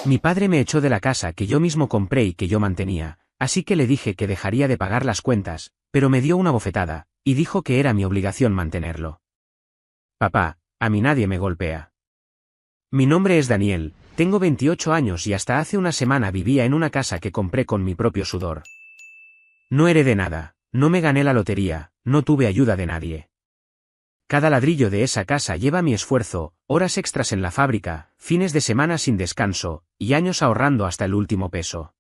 Mi padre me echó de la casa que yo mismo compré y que yo mantenía, así que le dije que dejaría de pagar las cuentas, pero me dio una bofetada, y dijo que era mi obligación mantenerlo. Papá, a mí nadie me golpea. Mi nombre es Daniel, tengo 28 años y hasta hace una semana vivía en una casa que compré con mi propio sudor. No heredé nada, no me gané la lotería, no tuve ayuda de nadie. Cada ladrillo de esa casa lleva mi esfuerzo, horas extras en la fábrica, fines de semana sin descanso, y años ahorrando hasta el último peso.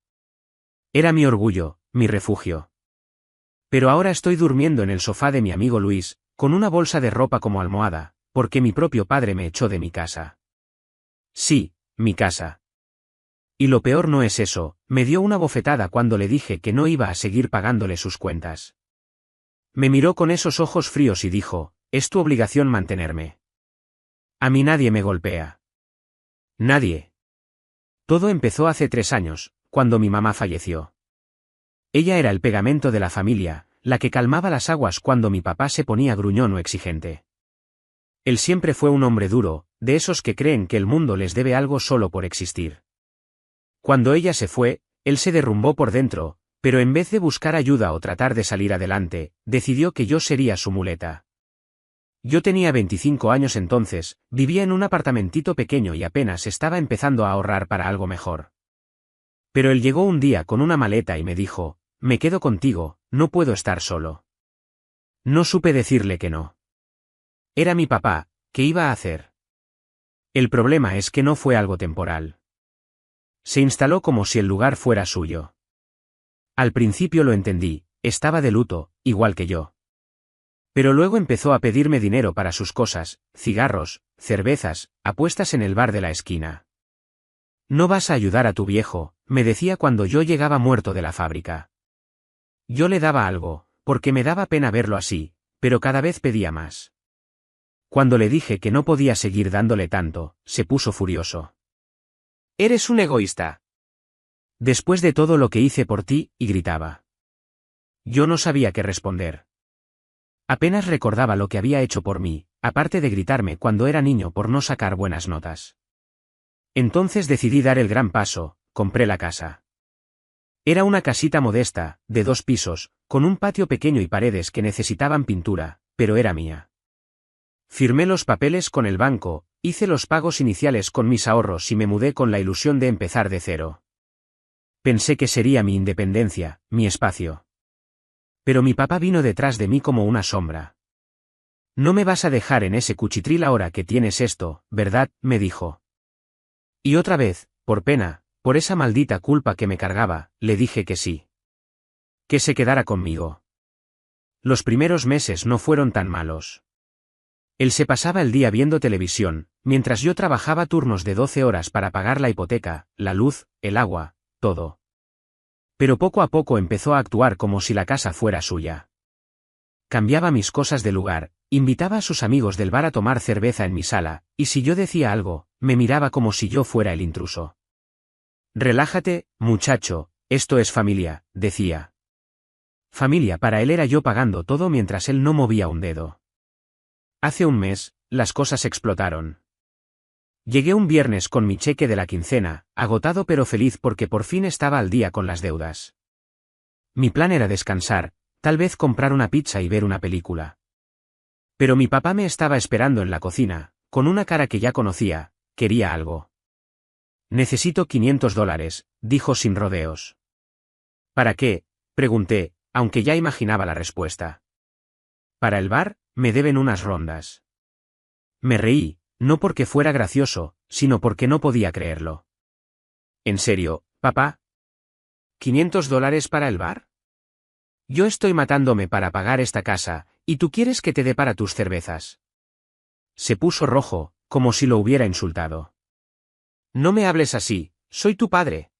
Era mi orgullo, mi refugio. Pero ahora estoy durmiendo en el sofá de mi amigo Luis, con una bolsa de ropa como almohada, porque mi propio padre me echó de mi casa. Sí, mi casa. Y lo peor no es eso, me dio una bofetada cuando le dije que no iba a seguir pagándole sus cuentas. Me miró con esos ojos fríos y dijo, es tu obligación mantenerme. A mí nadie me golpea. Nadie. Todo empezó hace 3 años, cuando mi mamá falleció. Ella era el pegamento de la familia, la que calmaba las aguas cuando mi papá se ponía gruñón o exigente. Él siempre fue un hombre duro, de esos que creen que el mundo les debe algo solo por existir. Cuando ella se fue, él se derrumbó por dentro, pero en vez de buscar ayuda o tratar de salir adelante, decidió que yo sería su muleta. Yo tenía 25 años entonces, vivía en un apartamentito pequeño y apenas estaba empezando a ahorrar para algo mejor. Pero él llegó un día con una maleta y me dijo, me quedo contigo, no puedo estar solo. No supe decirle que no. Era mi papá, ¿qué iba a hacer? El problema es que no fue algo temporal. Se instaló como si el lugar fuera suyo. Al principio lo entendí, estaba de luto, igual que yo. Pero luego empezó a pedirme dinero para sus cosas, cigarros, cervezas, apuestas en el bar de la esquina. No vas a ayudar a tu viejo, me decía cuando yo llegaba muerto de la fábrica. Yo le daba algo, porque me daba pena verlo así, pero cada vez pedía más. Cuando le dije que no podía seguir dándole tanto, se puso furioso. Eres un egoísta. Después de todo lo que hice por ti, y gritaba. Yo no sabía qué responder. Apenas recordaba lo que había hecho por mí, aparte de gritarme cuando era niño por no sacar buenas notas. Entonces decidí dar el gran paso, compré la casa. Era una casita modesta, de 2 pisos, con un patio pequeño y paredes que necesitaban pintura, pero era mía. Firmé los papeles con el banco, hice los pagos iniciales con mis ahorros y me mudé con la ilusión de empezar de cero. Pensé que sería mi independencia, mi espacio. Pero mi papá vino detrás de mí como una sombra. No me vas a dejar en ese cuchitril ahora que tienes esto, ¿verdad?, me dijo. Y otra vez, por pena, por esa maldita culpa que me cargaba, le dije que sí. Que se quedara conmigo. Los primeros meses no fueron tan malos. Él se pasaba el día viendo televisión, mientras yo trabajaba turnos de 12 horas para pagar la hipoteca, la luz, el agua, todo. Pero poco a poco empezó a actuar como si la casa fuera suya. Cambiaba mis cosas de lugar, invitaba a sus amigos del bar a tomar cerveza en mi sala, y si yo decía algo, me miraba como si yo fuera el intruso. Relájate, muchacho, esto es familia, decía. Familia para él era yo pagando todo mientras él no movía un dedo. Hace un mes, las cosas explotaron. Llegué un viernes con mi cheque de la quincena, agotado pero feliz porque por fin estaba al día con las deudas. Mi plan era descansar, tal vez comprar una pizza y ver una película. Pero mi papá me estaba esperando en la cocina, con una cara que ya conocía, quería algo. Necesito $500, dijo sin rodeos. ¿Para qué?, pregunté, aunque ya imaginaba la respuesta. Para el bar, me deben unas rondas. Me reí, no porque fuera gracioso, sino porque no podía creerlo. ¿En serio, papá? ¿$500 para el bar? Yo estoy matándome para pagar esta casa, y tú quieres que te dé para tus cervezas. Se puso rojo, como si lo hubiera insultado. No me hables así, soy tu padre.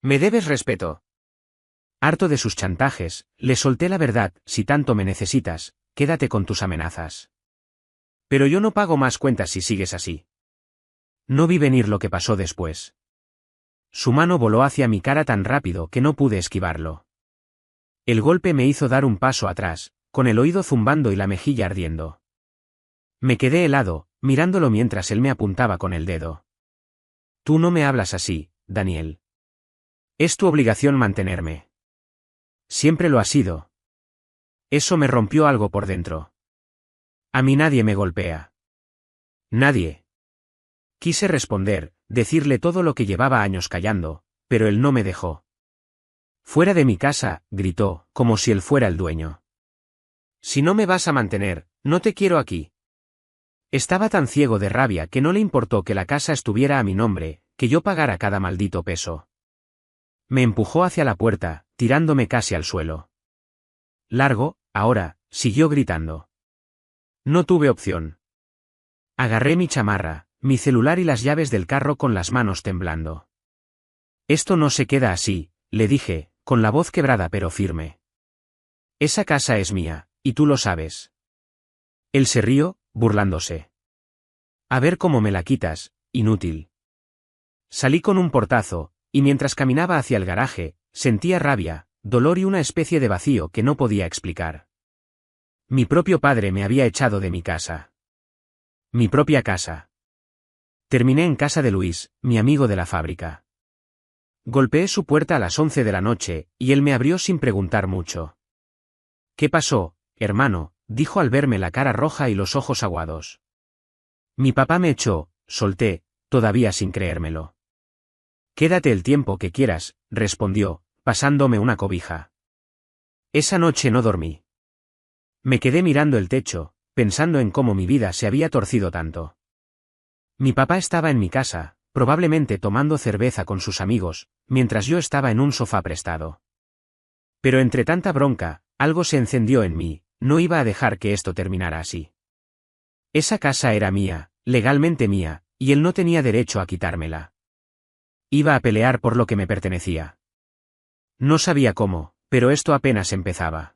Me debes respeto. Harto de sus chantajes, le solté la verdad, si tanto me necesitas, quédate con tus amenazas. Pero yo no pago más cuentas si sigues así. No vi venir lo que pasó después. Su mano voló hacia mi cara tan rápido que no pude esquivarlo. El golpe me hizo dar un paso atrás, con el oído zumbando y la mejilla ardiendo. Me quedé helado, mirándolo mientras él me apuntaba con el dedo. Tú no me hablas así, Daniel. Es tu obligación mantenerme. Siempre lo ha sido. Eso me rompió algo por dentro. A mí nadie me golpea. Nadie. Quise responder, decirle todo lo que llevaba años callando, pero él no me dejó. Fuera de mi casa, gritó, como si él fuera el dueño. Si no me vas a mantener, no te quiero aquí. Estaba tan ciego de rabia que no le importó que la casa estuviera a mi nombre, que yo pagara cada maldito peso. Me empujó hacia la puerta, tirándome casi al suelo. Largo, ahora, siguió gritando. No tuve opción. Agarré mi chamarra, mi celular y las llaves del carro con las manos temblando. Esto no se queda así, le dije, con la voz quebrada pero firme. Esa casa es mía, y tú lo sabes. Él se rió, burlándose. A ver cómo me la quitas, inútil. Salí con un portazo, y mientras caminaba hacia el garaje, sentía rabia, dolor y una especie de vacío que no podía explicar. Mi propio padre me había echado de mi casa. Mi propia casa. Terminé en casa de Luis, mi amigo de la fábrica. Golpeé su puerta a las 11 de la noche, y él me abrió sin preguntar mucho. ¿Qué pasó, hermano?, dijo al verme la cara roja y los ojos aguados. Mi papá me echó, solté, todavía sin creérmelo. Quédate el tiempo que quieras, respondió, pasándome una cobija. Esa noche no dormí. Me quedé mirando el techo, pensando en cómo mi vida se había torcido tanto. Mi papá estaba en mi casa, probablemente tomando cerveza con sus amigos, mientras yo estaba en un sofá prestado. Pero entre tanta bronca, algo se encendió en mí, no iba a dejar que esto terminara así. Esa casa era mía, legalmente mía, y él no tenía derecho a quitármela. Iba a pelear por lo que me pertenecía. No sabía cómo, pero esto apenas empezaba.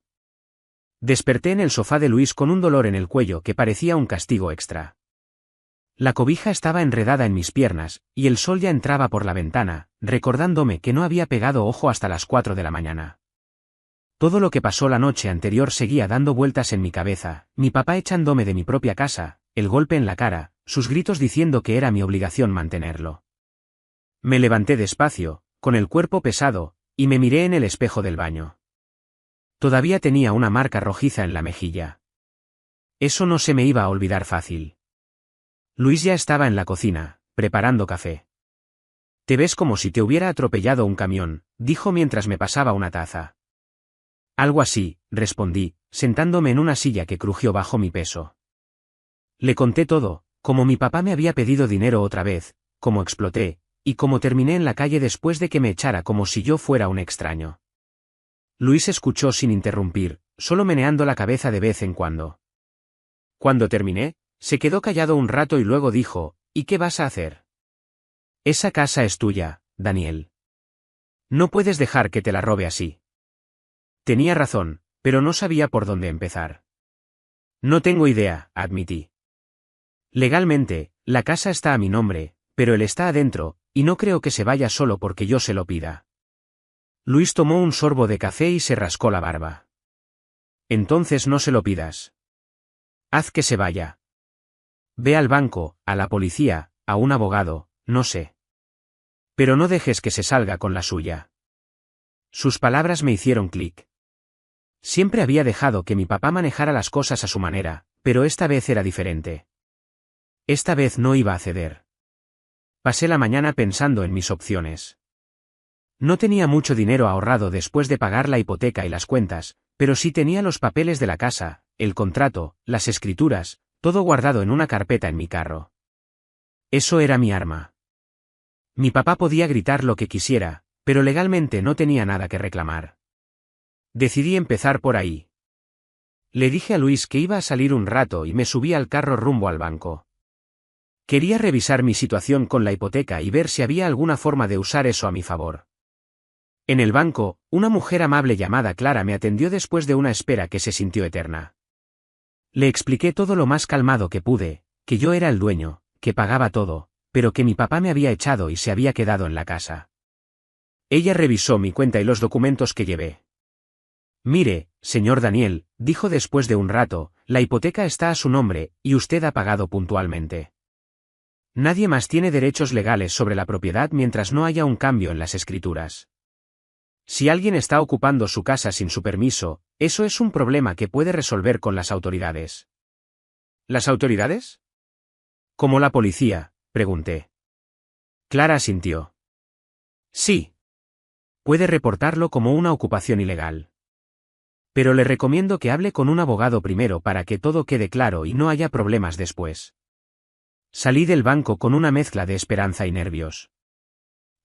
Desperté en el sofá de Luis con un dolor en el cuello que parecía un castigo extra. La cobija estaba enredada en mis piernas, y el sol ya entraba por la ventana, recordándome que no había pegado ojo hasta las 4 de la mañana. Todo lo que pasó la noche anterior seguía dando vueltas en mi cabeza, mi papá echándome de mi propia casa, el golpe en la cara, sus gritos diciendo que era mi obligación mantenerlo. Me levanté despacio, con el cuerpo pesado, y me miré en el espejo del baño. Todavía tenía una marca rojiza en la mejilla. Eso no se me iba a olvidar fácil. Luis ya estaba en la cocina, preparando café. Te ves como si te hubiera atropellado un camión, dijo mientras me pasaba una taza. Algo así, respondí, sentándome en una silla que crujió bajo mi peso. Le conté todo, como mi papá me había pedido dinero otra vez, cómo exploté, y cómo terminé en la calle después de que me echara como si yo fuera un extraño. Luis escuchó sin interrumpir, solo meneando la cabeza de vez en cuando. Cuando terminé, se quedó callado un rato y luego dijo, ¿y qué vas a hacer? Esa casa es tuya, Daniel. No puedes dejar que te la robe así. Tenía razón, pero no sabía por dónde empezar. No tengo idea, admití. Legalmente, la casa está a mi nombre, pero él está adentro, y no creo que se vaya solo porque yo se lo pida. Luis tomó un sorbo de café y se rascó la barba. Entonces no se lo pidas. Haz que se vaya. Ve al banco, a la policía, a un abogado, no sé. Pero no dejes que se salga con la suya. Sus palabras me hicieron clic. Siempre había dejado que mi papá manejara las cosas a su manera, pero esta vez era diferente. Esta vez no iba a ceder. Pasé la mañana pensando en mis opciones. No tenía mucho dinero ahorrado después de pagar la hipoteca y las cuentas, pero sí tenía los papeles de la casa, el contrato, las escrituras, todo guardado en una carpeta en mi carro. Eso era mi arma. Mi papá podía gritar lo que quisiera, pero legalmente no tenía nada que reclamar. Decidí empezar por ahí. Le dije a Luis que iba a salir un rato y me subí al carro rumbo al banco. Quería revisar mi situación con la hipoteca y ver si había alguna forma de usar eso a mi favor. En el banco, una mujer amable llamada Clara me atendió después de una espera que se sintió eterna. Le expliqué todo lo más calmado que pude, que yo era el dueño, que pagaba todo, pero que mi papá me había echado y se había quedado en la casa. Ella revisó mi cuenta y los documentos que llevé. Mire, señor Daniel, dijo después de un rato, la hipoteca está a su nombre, y usted ha pagado puntualmente. Nadie más tiene derechos legales sobre la propiedad mientras no haya un cambio en las escrituras. Si alguien está ocupando su casa sin su permiso, eso es un problema que puede resolver con las autoridades. ¿Las autoridades? ¿Como la policía?, pregunté. Clara asintió. Sí. Puede reportarlo como una ocupación ilegal. Pero le recomiendo que hable con un abogado primero para que todo quede claro y no haya problemas después. Salí del banco con una mezcla de esperanza y nervios.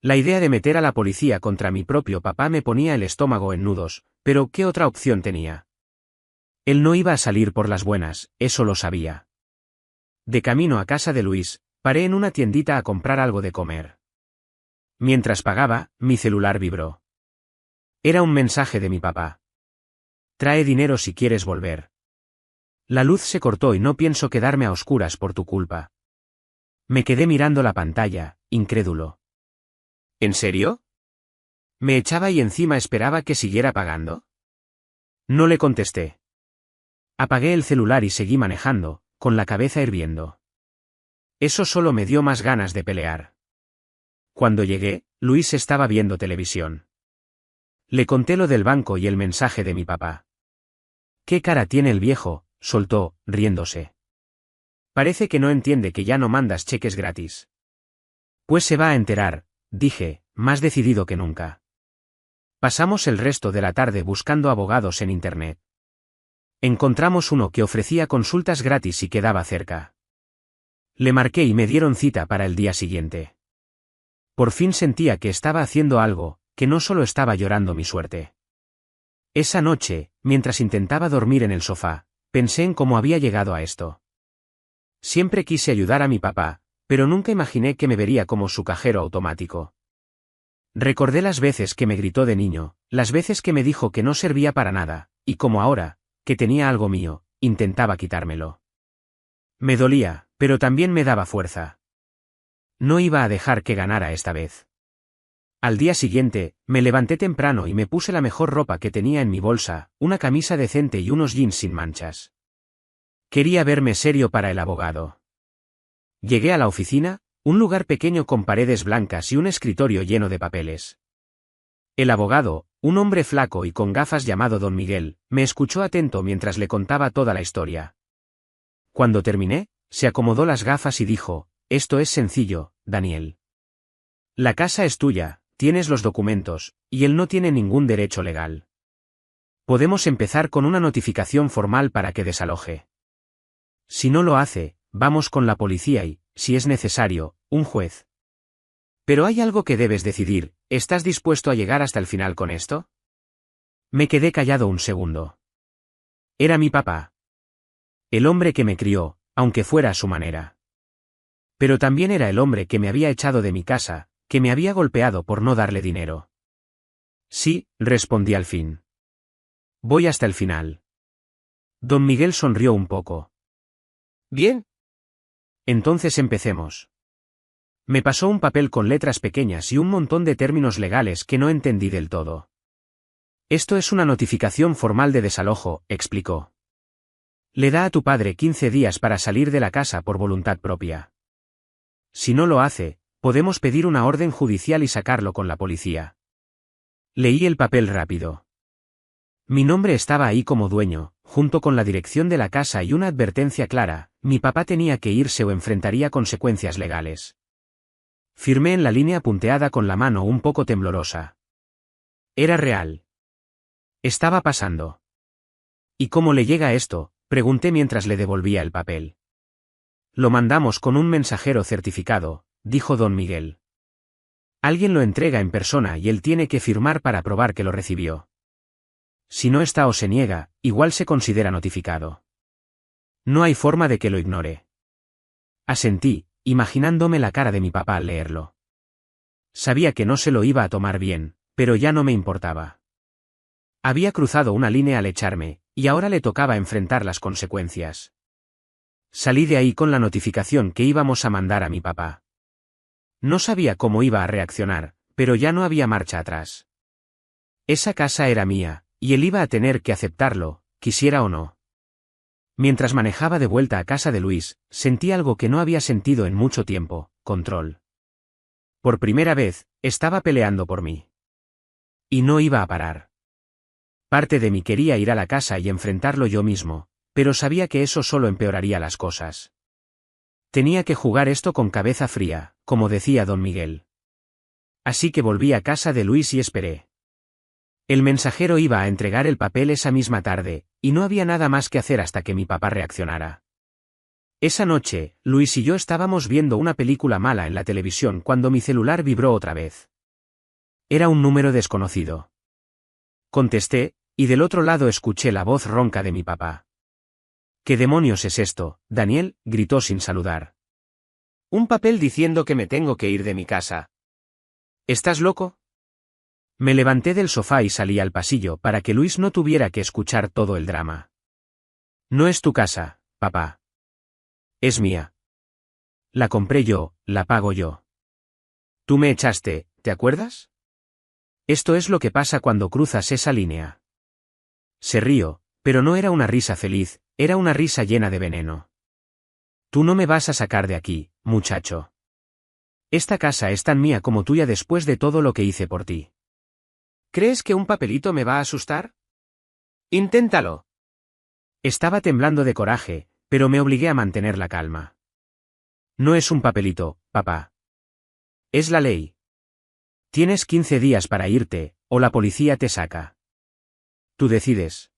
La idea de meter a la policía contra mi propio papá me ponía el estómago en nudos, pero ¿qué otra opción tenía? Él no iba a salir por las buenas, eso lo sabía. De camino a casa de Luis, paré en una tiendita a comprar algo de comer. Mientras pagaba, mi celular vibró. Era un mensaje de mi papá. Trae dinero si quieres volver. La luz se cortó y no pienso quedarme a oscuras por tu culpa. Me quedé mirando la pantalla, incrédulo. ¿En serio? ¿Me echaba y encima esperaba que siguiera pagando? No le contesté. Apagué el celular y seguí manejando, con la cabeza hirviendo. Eso solo me dio más ganas de pelear. Cuando llegué, Luis estaba viendo televisión. Le conté lo del banco y el mensaje de mi papá. ¿Qué cara tiene el viejo?, soltó, riéndose. Parece que no entiende que ya no mandas cheques gratis. Pues se va a enterar, dije, más decidido que nunca. Pasamos el resto de la tarde buscando abogados en Internet. Encontramos uno que ofrecía consultas gratis y quedaba cerca. Le marqué y me dieron cita para el día siguiente. Por fin sentía que estaba haciendo algo, que no solo estaba llorando mi suerte. Esa noche, mientras intentaba dormir en el sofá, pensé en cómo había llegado a esto. Siempre quise ayudar a mi papá, pero nunca imaginé que me vería como su cajero automático. Recordé las veces que me gritó de niño, las veces que me dijo que no servía para nada, y como ahora, que tenía algo mío, intentaba quitármelo. Me dolía, pero también me daba fuerza. No iba a dejar que ganara esta vez. Al día siguiente, me levanté temprano y me puse la mejor ropa que tenía en mi bolsa, una camisa decente y unos jeans sin manchas. Quería verme serio para el abogado. Llegué a la oficina, un lugar pequeño con paredes blancas y un escritorio lleno de papeles. El abogado, un hombre flaco y con gafas llamado Don Miguel, me escuchó atento mientras le contaba toda la historia. Cuando terminé, se acomodó las gafas y dijo, «Esto es sencillo, Daniel. La casa es tuya, tienes los documentos, y él no tiene ningún derecho legal. Podemos empezar con una notificación formal para que desaloje. Si no lo hace, vamos con la policía y, si es necesario, un juez. Pero hay algo que debes decidir, ¿estás dispuesto a llegar hasta el final con esto?» Me quedé callado un segundo. Era mi papá. El hombre que me crió, aunque fuera a su manera. Pero también era el hombre que me había echado de mi casa, que me había golpeado por no darle dinero. Sí, respondí al fin. Voy hasta el final. Don Miguel sonrió un poco. Bien. Entonces empecemos. Me pasó un papel con letras pequeñas y un montón de términos legales que no entendí del todo. Esto es una notificación formal de desalojo, explicó. Le da a tu padre 15 días para salir de la casa por voluntad propia. Si no lo hace, podemos pedir una orden judicial y sacarlo con la policía. Leí el papel rápido. Mi nombre estaba ahí como dueño, junto con la dirección de la casa y una advertencia clara, mi papá tenía que irse o enfrentaría consecuencias legales. Firmé en la línea punteada con la mano un poco temblorosa. Era real. Estaba pasando. ¿Y cómo le llega esto?, pregunté mientras le devolvía el papel. Lo mandamos con un mensajero certificado, dijo don Miguel. Alguien lo entrega en persona y él tiene que firmar para probar que lo recibió. Si no está o se niega, igual se considera notificado. No hay forma de que lo ignore. Asentí, imaginándome la cara de mi papá al leerlo. Sabía que no se lo iba a tomar bien, pero ya no me importaba. Había cruzado una línea al echarme, y ahora le tocaba enfrentar las consecuencias. Salí de ahí con la notificación que íbamos a mandar a mi papá. No sabía cómo iba a reaccionar, pero ya no había marcha atrás. Esa casa era mía, y él iba a tener que aceptarlo, quisiera o no. Mientras manejaba de vuelta a casa de Luis, sentí algo que no había sentido en mucho tiempo: control. Por primera vez, estaba peleando por mí. Y no iba a parar. Parte de mí quería ir a la casa y enfrentarlo yo mismo, pero sabía que eso solo empeoraría las cosas. Tenía que jugar esto con cabeza fría, como decía don Miguel. Así que volví a casa de Luis y esperé. El mensajero iba a entregar el papel esa misma tarde, y no había nada más que hacer hasta que mi papá reaccionara. Esa noche, Luis y yo estábamos viendo una película mala en la televisión cuando mi celular vibró otra vez. Era un número desconocido. Contesté, y del otro lado escuché la voz ronca de mi papá. ¿Qué demonios es esto, Daniel?, gritó sin saludar. Un papel diciendo que me tengo que ir de mi casa. ¿Estás loco? Me levanté del sofá y salí al pasillo para que Luis no tuviera que escuchar todo el drama. No es tu casa, papá. Es mía. La compré yo, la pago yo. Tú me echaste, ¿te acuerdas? Esto es lo que pasa cuando cruzas esa línea. Se rió, pero no era una risa feliz, era una risa llena de veneno. Tú no me vas a sacar de aquí, muchacho. Esta casa es tan mía como tuya después de todo lo que hice por ti. ¿Crees que un papelito me va a asustar? Inténtalo. Estaba temblando de coraje, pero me obligué a mantener la calma. No es un papelito, papá. Es la ley. Tienes 15 días para irte, o la policía te saca. Tú decides.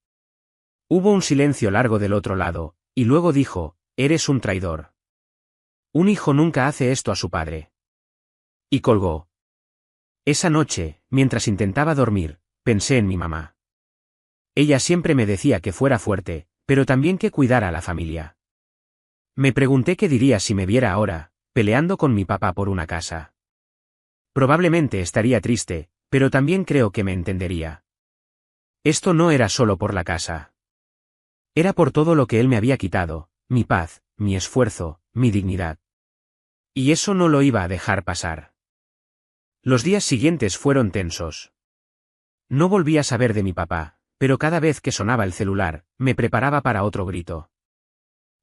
Hubo un silencio largo del otro lado, y luego dijo: eres un traidor. Un hijo nunca hace esto a su padre. Y colgó. Esa noche, mientras intentaba dormir, pensé en mi mamá. Ella siempre me decía que fuera fuerte, pero también que cuidara a la familia. Me pregunté qué diría si me viera ahora, peleando con mi papá por una casa. Probablemente estaría triste, pero también creo que me entendería. Esto no era solo por la casa. Era por todo lo que él me había quitado: mi paz, mi esfuerzo, mi dignidad. Y eso no lo iba a dejar pasar. Los días siguientes fueron tensos. No volví a saber de mi papá, pero cada vez que sonaba el celular, me preparaba para otro grito.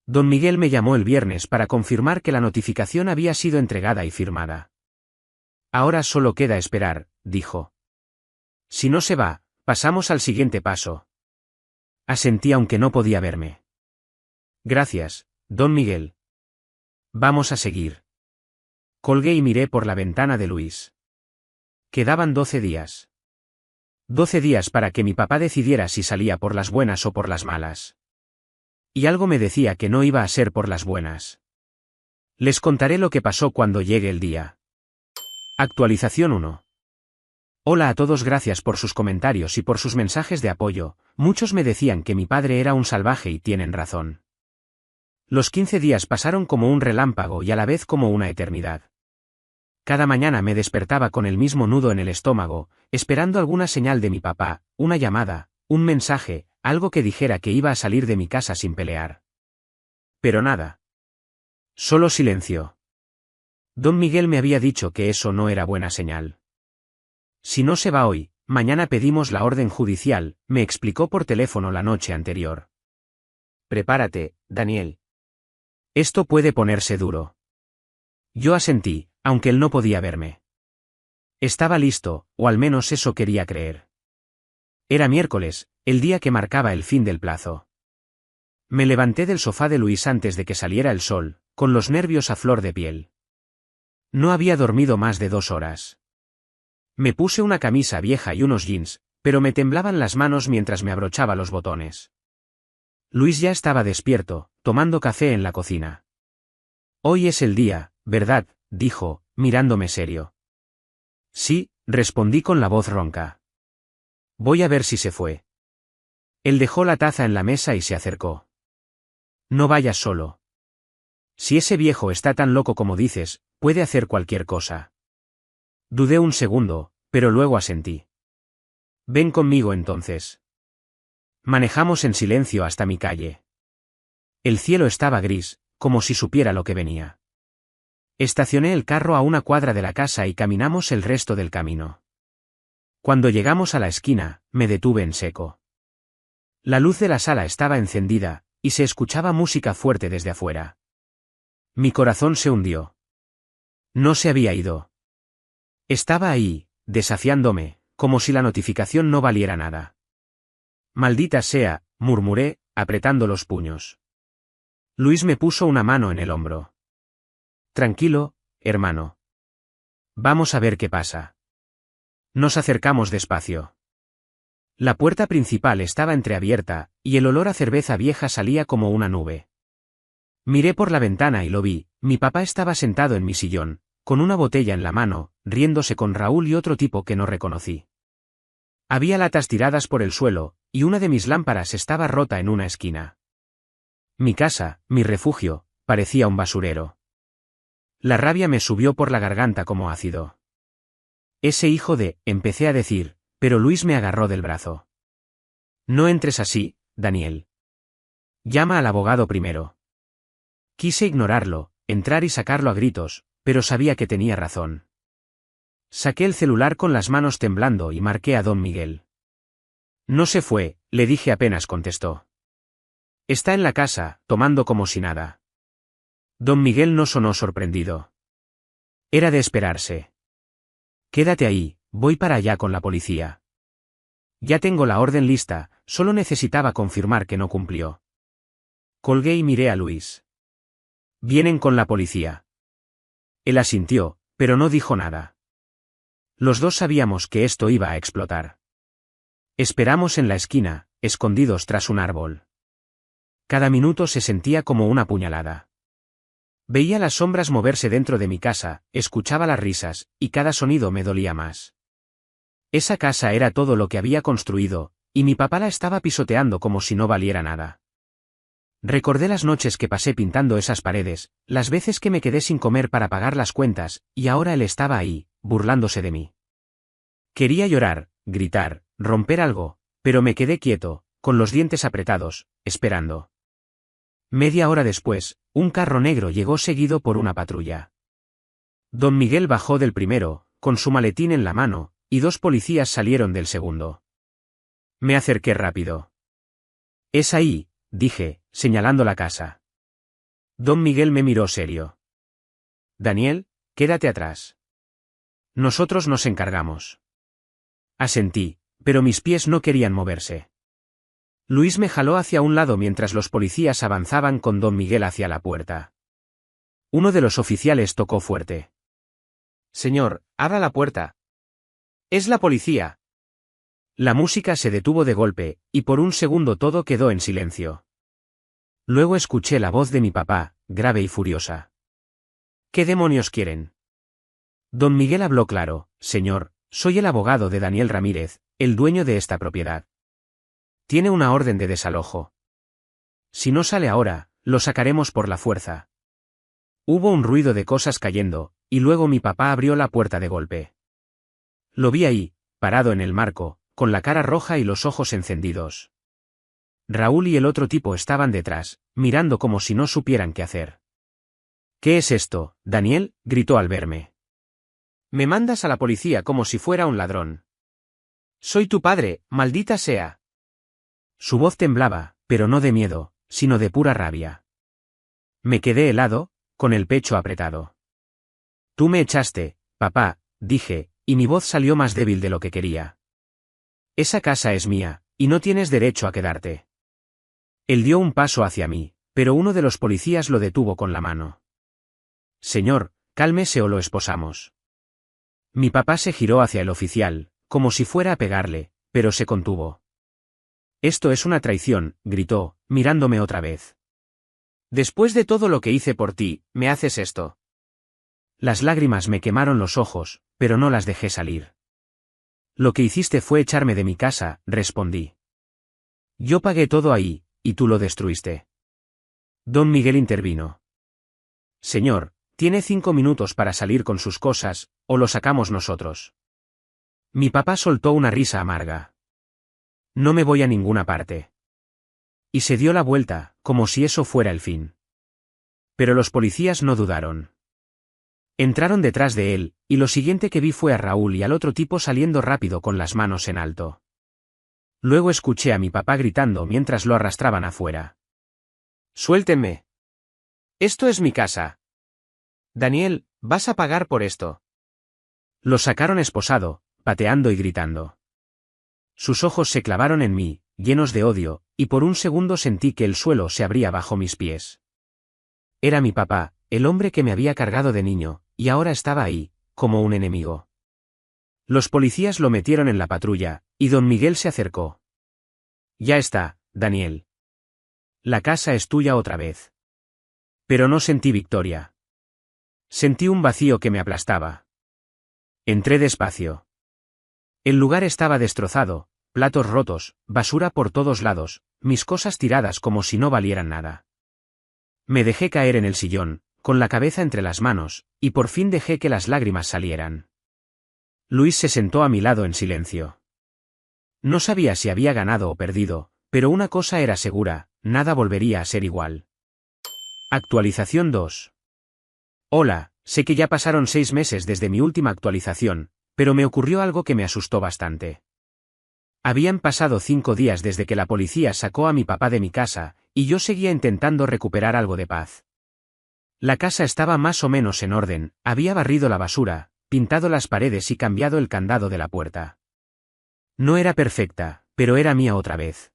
Don Miguel me llamó el viernes para confirmar que la notificación había sido entregada y firmada. Ahora solo queda esperar, dijo. Si no se va, pasamos al siguiente paso. Asentí aunque no podía verme. Gracias, don Miguel. Vamos a seguir. Colgué y miré por la ventana de Luis. Quedaban 12 días. 12 días para que mi papá decidiera si salía por las buenas o por las malas. Y algo me decía que no iba a ser por las buenas. Les contaré lo que pasó cuando llegue el día. Actualización 1. Hola a todos, gracias por sus comentarios y por sus mensajes de apoyo. Muchos me decían que mi padre era un salvaje y tienen razón. Los 15 días pasaron como un relámpago y a la vez como una eternidad. Cada mañana me despertaba con el mismo nudo en el estómago, esperando alguna señal de mi papá, una llamada, un mensaje, algo que dijera que iba a salir de mi casa sin pelear. Pero nada. Solo silencio. Don Miguel me había dicho que eso no era buena señal. Si no se va hoy, mañana pedimos la orden judicial, me explicó por teléfono la noche anterior. Prepárate, Daniel. Esto puede ponerse duro. Yo asentí, aunque él no podía verme. Estaba listo, o al menos eso quería creer. Era miércoles, el día que marcaba el fin del plazo. Me levanté del sofá de Luis antes de que saliera el sol, con los nervios a flor de piel. No había dormido más de 2 horas. Me puse una camisa vieja y unos jeans, pero me temblaban las manos mientras me abrochaba los botones. Luis ya estaba despierto, tomando café en la cocina. Hoy es el día, ¿verdad?, dijo, mirándome serio. Sí, respondí con la voz ronca. Voy a ver si se fue. Él dejó la taza en la mesa y se acercó. No vayas solo. Si ese viejo está tan loco como dices, puede hacer cualquier cosa. Dudé un segundo, pero luego asentí. Ven conmigo entonces. Manejamos en silencio hasta mi calle. El cielo estaba gris, como si supiera lo que venía. Estacioné el carro a una cuadra de la casa y caminamos el resto del camino. Cuando llegamos a la esquina, me detuve en seco. La luz de la sala estaba encendida, y se escuchaba música fuerte desde afuera. Mi corazón se hundió. No se había ido. Estaba ahí, desafiándome, como si la notificación no valiera nada. Maldita sea, murmuré, apretando los puños. Luis me puso una mano en el hombro. Tranquilo, hermano. Vamos a ver qué pasa. Nos acercamos despacio. La puerta principal estaba entreabierta, y el olor a cerveza vieja salía como una nube. Miré por la ventana y lo vi, mi papá estaba sentado en mi sillón, con una botella en la mano, riéndose con Raúl y otro tipo que no reconocí. Había latas tiradas por el suelo, y una de mis lámparas estaba rota en una esquina. Mi casa, mi refugio, parecía un basurero. La rabia me subió por la garganta como ácido. Ese hijo de, empecé a decir, pero Luis me agarró del brazo. No entres así, Daniel. Llama al abogado primero. Quise ignorarlo, entrar y sacarlo a gritos, pero sabía que tenía razón. Saqué el celular con las manos temblando y marqué a don Miguel. No se fue, le dije apenas contestó. Está en la casa, tomando como si nada. Don Miguel no sonó sorprendido. Era de esperarse. Quédate ahí, voy para allá con la policía. Ya tengo la orden lista, solo necesitaba confirmar que no cumplió. Colgué y miré a Luis. Vienen con la policía. Él asintió, pero no dijo nada. Los dos sabíamos que esto iba a explotar. Esperamos en la esquina, escondidos tras un árbol. Cada minuto se sentía como una puñalada. Veía las sombras moverse dentro de mi casa, escuchaba las risas, y cada sonido me dolía más. Esa casa era todo lo que había construido, y mi papá la estaba pisoteando como si no valiera nada. Recordé las noches que pasé pintando esas paredes, las veces que me quedé sin comer para pagar las cuentas, y ahora él estaba ahí, burlándose de mí. Quería llorar, gritar, romper algo, pero me quedé quieto, con los dientes apretados, esperando. Media hora después, un carro negro llegó seguido por una patrulla. Don Miguel bajó del primero, con su maletín en la mano, y dos policías salieron del segundo. Me acerqué rápido. Es ahí, dije, señalando la casa. Don Miguel me miró serio. Daniel, quédate atrás. Nosotros nos encargamos. Asentí, pero mis pies no querían moverse. Luis me jaló hacia un lado mientras los policías avanzaban con don Miguel hacia la puerta. Uno de los oficiales tocó fuerte. Señor, abra la puerta. Es la policía. La música se detuvo de golpe, y por un segundo todo quedó en silencio. Luego escuché la voz de mi papá, grave y furiosa. ¿Qué demonios quieren? Don Miguel habló claro, señor, soy el abogado de Daniel Ramírez, el dueño de esta propiedad. Tiene una orden de desalojo. Si no sale ahora, lo sacaremos por la fuerza. Hubo un ruido de cosas cayendo, y luego mi papá abrió la puerta de golpe. Lo vi ahí, parado en el marco, con la cara roja y los ojos encendidos. Raúl y el otro tipo estaban detrás, mirando como si no supieran qué hacer. ¿Qué es esto, Daniel?, gritó al verme. Me mandas a la policía como si fuera un ladrón. Soy tu padre, maldita sea. Su voz temblaba, pero no de miedo, sino de pura rabia. Me quedé helado, con el pecho apretado. Tú me echaste, papá, dije, y mi voz salió más débil de lo que quería. Esa casa es mía, y no tienes derecho a quedarte. Él dio un paso hacia mí, pero uno de los policías lo detuvo con la mano. Señor, cálmese o lo esposamos. Mi papá se giró hacia el oficial, como si fuera a pegarle, pero se contuvo. Esto es una traición, gritó, mirándome otra vez. Después de todo lo que hice por ti, ¿me haces esto? Las lágrimas me quemaron los ojos, pero no las dejé salir. Lo que hiciste fue echarme de mi casa, respondí. Yo pagué todo ahí, y tú lo destruiste. Don Miguel intervino. Señor, tiene 5 minutos para salir con sus cosas, o lo sacamos nosotros. Mi papá soltó una risa amarga. No me voy a ninguna parte. Y se dio la vuelta, como si eso fuera el fin. Pero los policías no dudaron. Entraron detrás de él, y lo siguiente que vi fue a Raúl y al otro tipo saliendo rápido con las manos en alto. Luego escuché a mi papá gritando mientras lo arrastraban afuera. Suéltenme. Esto es mi casa. Daniel, vas a pagar por esto. Lo sacaron esposado, pateando y gritando. Sus ojos se clavaron en mí, llenos de odio, y por un segundo sentí que el suelo se abría bajo mis pies. Era mi papá, el hombre que me había cargado de niño, y ahora estaba ahí, como un enemigo. Los policías lo metieron en la patrulla, y don Miguel se acercó. Ya está, Daniel. La casa es tuya otra vez. Pero no sentí victoria. Sentí un vacío que me aplastaba. Entré despacio. El lugar estaba destrozado, platos rotos, basura por todos lados, mis cosas tiradas como si no valieran nada. Me dejé caer en el sillón, con la cabeza entre las manos, y por fin dejé que las lágrimas salieran. Luis se sentó a mi lado en silencio. No sabía si había ganado o perdido, pero una cosa era segura, nada volvería a ser igual. Actualización 2. Hola, sé que ya pasaron 6 meses desde mi última actualización, pero me ocurrió algo que me asustó bastante. Habían pasado 5 días desde que la policía sacó a mi papá de mi casa, y yo seguía intentando recuperar algo de paz. La casa estaba más o menos en orden, había barrido la basura, pintado las paredes y cambiado el candado de la puerta. No era perfecta, pero era mía otra vez.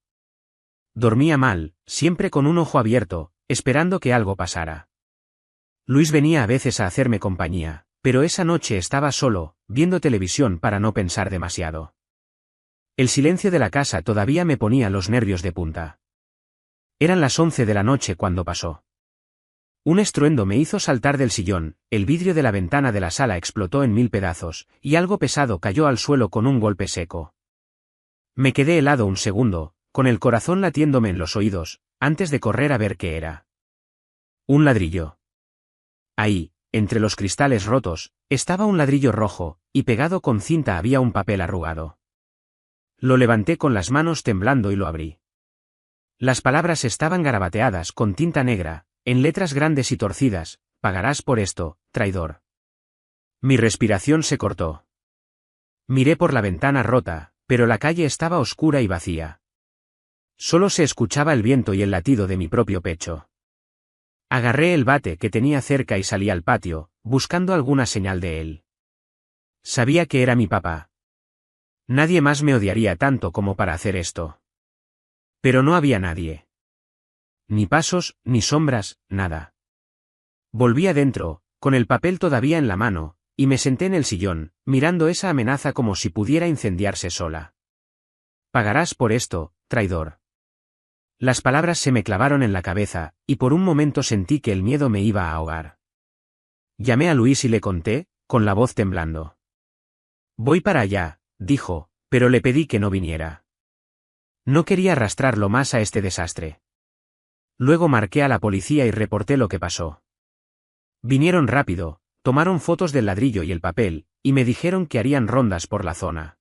Dormía mal, siempre con un ojo abierto, esperando que algo pasara. Luis venía a veces a hacerme compañía, pero esa noche estaba solo, viendo televisión para no pensar demasiado. El silencio de la casa todavía me ponía los nervios de punta. Eran las 11 de la noche cuando pasó. Un estruendo me hizo saltar del sillón, el vidrio de la ventana de la sala explotó en 1000 pedazos, y algo pesado cayó al suelo con un golpe seco. Me quedé helado un segundo, con el corazón latiéndome en los oídos, antes de correr a ver qué era. Un ladrillo. Ahí, entre los cristales rotos, estaba un ladrillo rojo, y pegado con cinta había un papel arrugado. Lo levanté con las manos temblando y lo abrí. Las palabras estaban garabateadas con tinta negra, en letras grandes y torcidas: pagarás por esto, traidor. Mi respiración se cortó. Miré por la ventana rota, pero la calle estaba oscura y vacía. Solo se escuchaba el viento y el latido de mi propio pecho. Agarré el bate que tenía cerca y salí al patio, buscando alguna señal de él. Sabía que era mi papá. Nadie más me odiaría tanto como para hacer esto. Pero no había nadie. Ni pasos, ni sombras, nada. Volví adentro, con el papel todavía en la mano, y me senté en el sillón, mirando esa amenaza como si pudiera incendiarse sola. Pagarás por esto, traidor. Las palabras se me clavaron en la cabeza, y por un momento sentí que el miedo me iba a ahogar. Llamé a Luis y le conté, con la voz temblando. Voy para allá, dijo, pero le pedí que no viniera. No quería arrastrarlo más a este desastre. Luego marqué a la policía y reporté lo que pasó. Vinieron rápido, tomaron fotos del ladrillo y el papel, y me dijeron que harían rondas por la zona.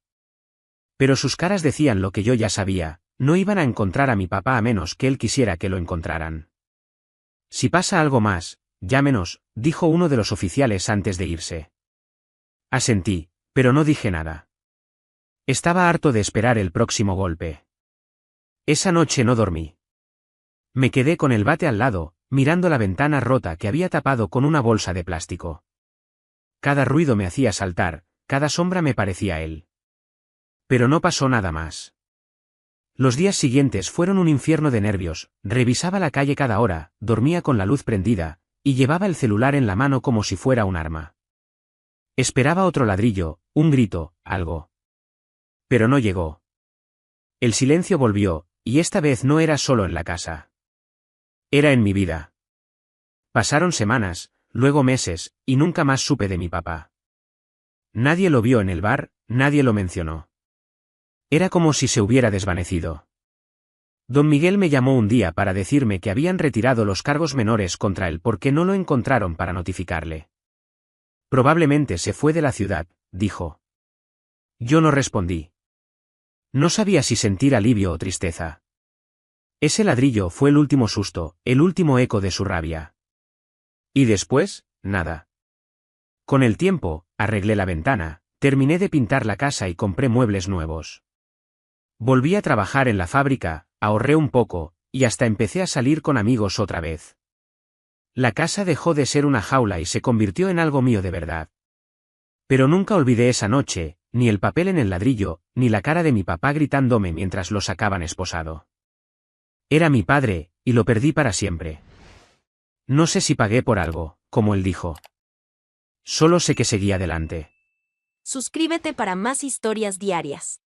Pero sus caras decían lo que yo ya sabía: no iban a encontrar a mi papá a menos que él quisiera que lo encontraran. Si pasa algo más, llámenos, dijo uno de los oficiales antes de irse. Asentí, pero no dije nada. Estaba harto de esperar el próximo golpe. Esa noche no dormí. Me quedé con el bate al lado, mirando la ventana rota que había tapado con una bolsa de plástico. Cada ruido me hacía saltar, cada sombra me parecía él. Pero no pasó nada más. Los días siguientes fueron un infierno de nervios, revisaba la calle cada hora, dormía con la luz prendida, y llevaba el celular en la mano como si fuera un arma. Esperaba otro ladrillo, un grito, algo. Pero no llegó. El silencio volvió, y esta vez no era solo en la casa. Era en mi vida. Pasaron semanas, luego meses, y nunca más supe de mi papá. Nadie lo vio en el bar, nadie lo mencionó. Era como si se hubiera desvanecido. Don Miguel me llamó un día para decirme que habían retirado los cargos menores contra él porque no lo encontraron para notificarle. Probablemente se fue de la ciudad, dijo. Yo no respondí. No sabía si sentir alivio o tristeza. Ese ladrillo fue el último susto, el último eco de su rabia. Y después, nada. Con el tiempo, arreglé la ventana, terminé de pintar la casa y compré muebles nuevos. Volví a trabajar en la fábrica, ahorré un poco, y hasta empecé a salir con amigos otra vez. La casa dejó de ser una jaula y se convirtió en algo mío de verdad. Pero nunca olvidé esa noche, ni el papel en el ladrillo, ni la cara de mi papá gritándome mientras lo sacaban esposado. Era mi padre, y lo perdí para siempre. No sé si pagué por algo, como él dijo. Solo sé que seguí adelante. Suscríbete para más historias diarias.